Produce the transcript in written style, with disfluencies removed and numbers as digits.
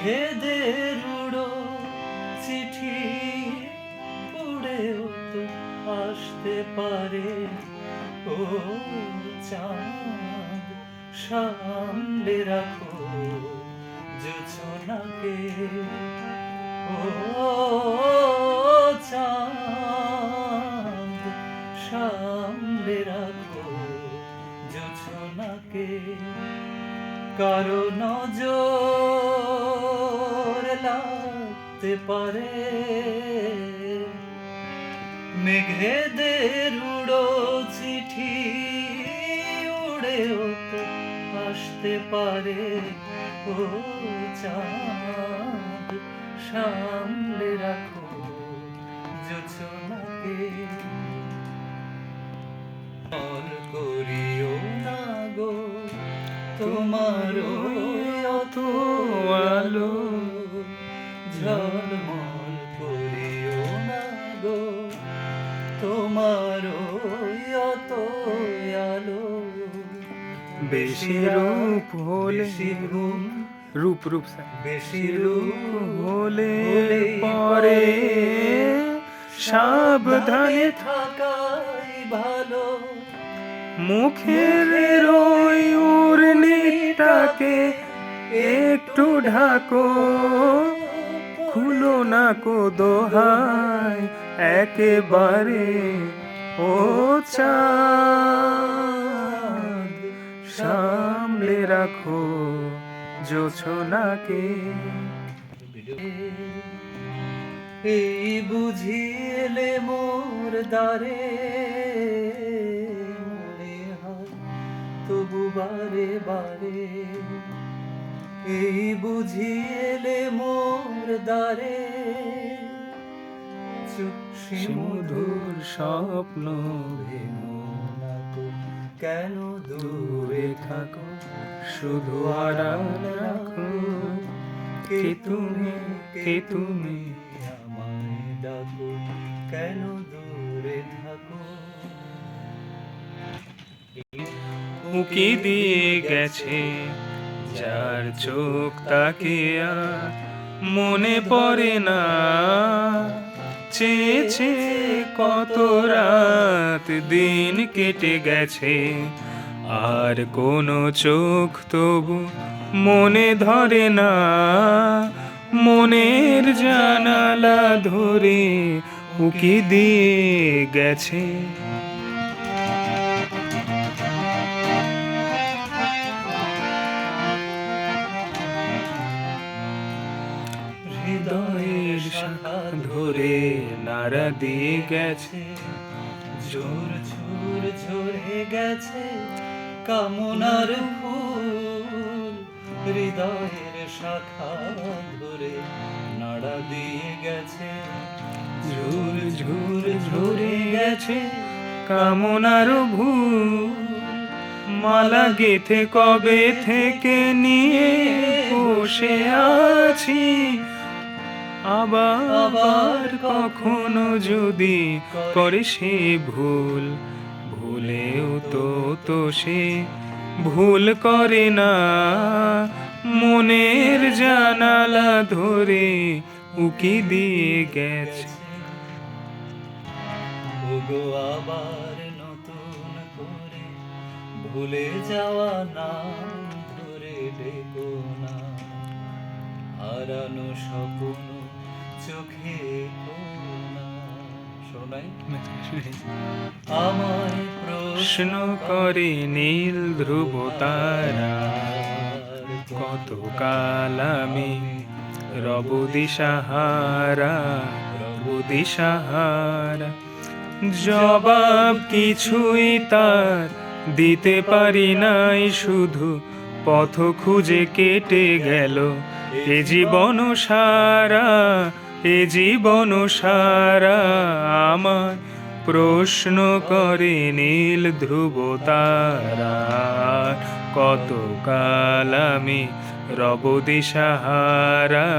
মেঘেদের উড়ো চিঠি উড়েও তো আসতে পারে। ও চাঁদ সামনে রাখো জোছনাকে। ও চাঁদ সামনে রাখো জোছনাকে। কারো নজর লাগতে পারে, মেঘেদের উড়ো চিঠি উড়েও তো আসতে পারে। ও চাঁদ সামনে রাখো জোছনাকে। মন করিও না গো তোমার অত আলো, ঝলমল করিও না গো তোমার অত আলো। বেশি রূপ হলে রূপ বেশি রূপ হলে পরে সাবধানে থাকাই ভালো। মুখের ওই উর্নিটাকে একটু ঢাকো, খুলো না কো দোহাই একেবারে। ও চাঁদ সামলে রাখো জোছনাকে। এই বুঝিলে মোর দ্বারে মনে হয় তবু বারে বারে। এই বুঝিলে মোর দ্বারে চুপসে মধুর স্বপ্ন ভেঙো না তো কেন দূরে থাকো, শুধু আড়াল রাখো। কে তুমি আমায় ডাকো, কেন দূরে থাকো। উকি দিয়ে গেছে যার চোখ তাকে আর মনে পড়ে না। চেয়েছে কত রাত দিন কেটে গেছে, আর কোনো চোখ তবু মনে ধরে না। মনের জানালা ধরে উকি দিয়ে গেছে। হৃদয়ের শাখা ধরে নাড়া দিয়ে গেছে, ঝোর ঝোর ঝরে গেছে কামনার ফুল। হৃদয়ের শাখা ধরে নাড়া দিয়ে গেছে, ঝুর ঝুর ঝরে গেছে কামনার ভুল। মালা গেথে কবে থেকে নিয়ে বসে আছি, আবার কখনো যদি করে সে ভুল। ভুলেও তো সে ভুল করে না, মনের জানালা ধরে উকি দিয়ে গেছে। ওগো আবার নতুন করে ভুলে যাওয়া নাম ধরে ডেকো না। হারানো স্বপ্ন চোখে না। শোনাই আমায় প্রশ্ন করে নীল ধ্রুব তারা, কতকাল আমি রব দিশাহারা। জবাব কিছুই তার দিতে পারি নাই, শুধু পথ খুঁজে কেটে গেল এ জীবন সারা। আমার প্রশ্ন করে নীল ধ্রুব তারা, কতকাল আমি রব দিশাহারা।